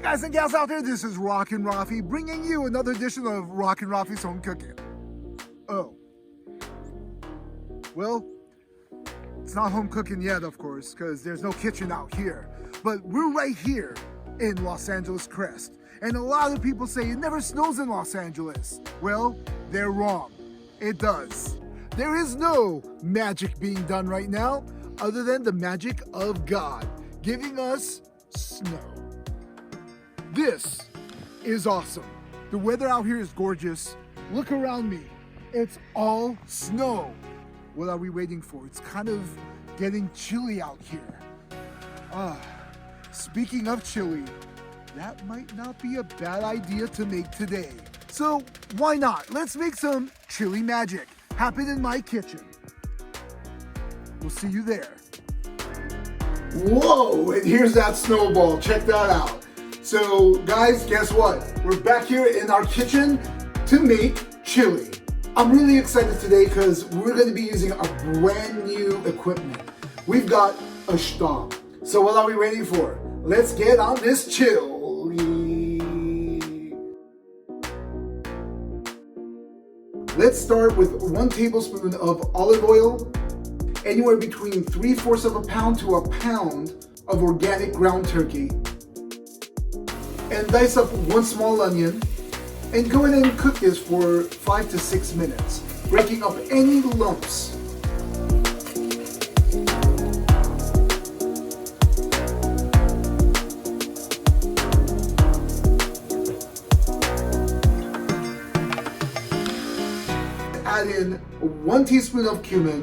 guys and gals out there, this is Rockin Raffi bringing you another edition of Rockin Raffi's Home Cooking. Oh. Well, it's not home cooking yet, of course, because there's no kitchen out here. But we're right here in Los Angeles Crest. And a lot of people say it never snows in Los Angeles. Well, they're wrong. It does. There is no magic being done right now other than the magic of God giving us snow. This is awesome. The weather out here is gorgeous. Look around me. It's all snow. What are we waiting for? It's kind of getting chilly out here. Speaking of chili, that might not be a bad idea to make today. So why not? Let's make some chili magic happen in my kitchen. We'll see you there. Whoa, and here's that snowball. Check that out. So guys, guess what? We're back here in our kitchen to make chili. I'm really excited today because we're going to be using our brand new equipment. We've got a Staub. So what are we waiting for? Let's get on this chili. Let's start with 1 tablespoon of olive oil, anywhere between 3/4 of a pound to a pound of organic ground turkey, and dice up 1 small onion, and go ahead and cook this for 5 to 6 minutes, breaking up any lumps. Add in 1 teaspoon of cumin,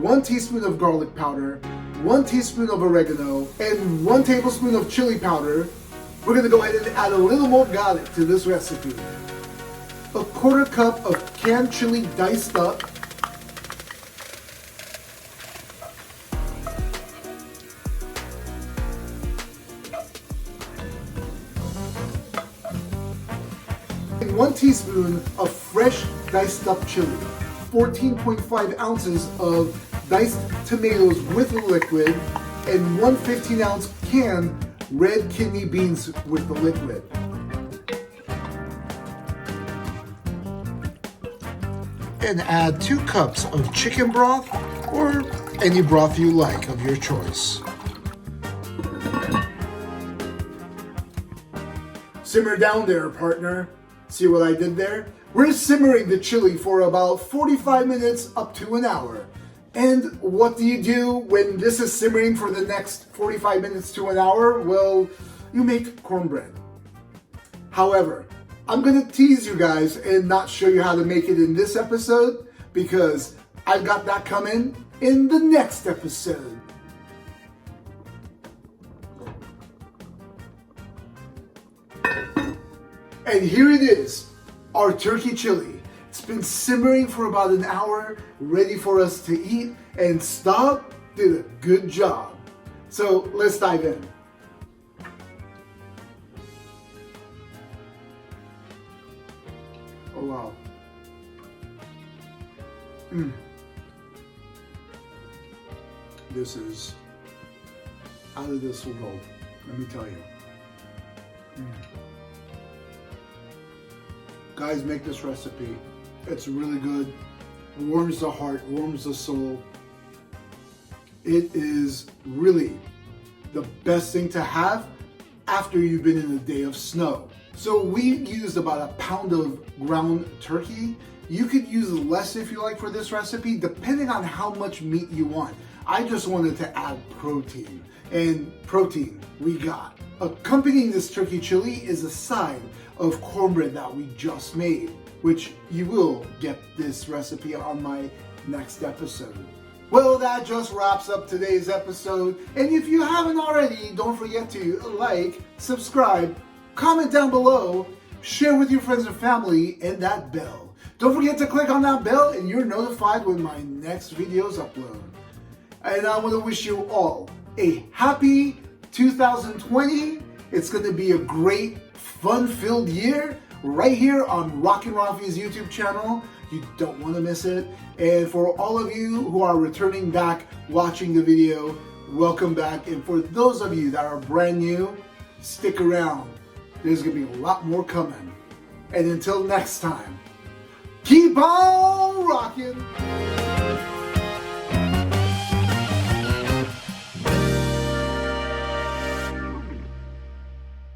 1 teaspoon of garlic powder, 1 teaspoon of oregano, and 1 tablespoon of chili powder. We're going to go ahead and add a little more garlic to this recipe. A 1/4 cup of canned chili diced up. And 1 teaspoon of fresh diced up chili. 14.5 ounces of diced tomatoes with the liquid, and 1 15-ounce can red kidney beans with the liquid. And add 2 cups of chicken broth or any broth you like of your choice. Simmer down there, partner. See what I did there? We're simmering the chili for about 45 minutes up to an hour. And what do you do when this is simmering for the next 45 minutes to an hour? Well, you make cornbread. However, I'm gonna tease you guys and not show you how to make it in this episode because I've got that coming in the next episode. And here it is, our turkey chili. It's been simmering for about an hour, ready for us to eat, and Staub did a good job. So let's dive in. Oh wow. This is out of this world, let me tell you. Guys, make this recipe. It's really good. Warms the heart, warms the soul. It is really the best thing to have after you've been in a day of snow. So we used about 1 pound of ground turkey. You could use less if you like for this recipe, depending on how much meat you want. I just wanted to add protein, and protein we got. Accompanying this turkey chili is a side of cornbread that we just made, which you will get this recipe on my next episode. Well, that just wraps up today's episode. And if you haven't already, don't forget to like, subscribe, comment down below, share with your friends and family, and that bell. Don't forget to click on that bell and you're notified when my next videos upload. And I want to wish you all a happy 2020. It's going to be a great, fun-filled year right here on Rockin Raffi's YouTube channel. You don't want to miss it. And for all of you who are returning back watching the video, welcome back. And for those of you that are brand new, stick around. There's gonna be a lot more coming. And until next time, keep on rocking!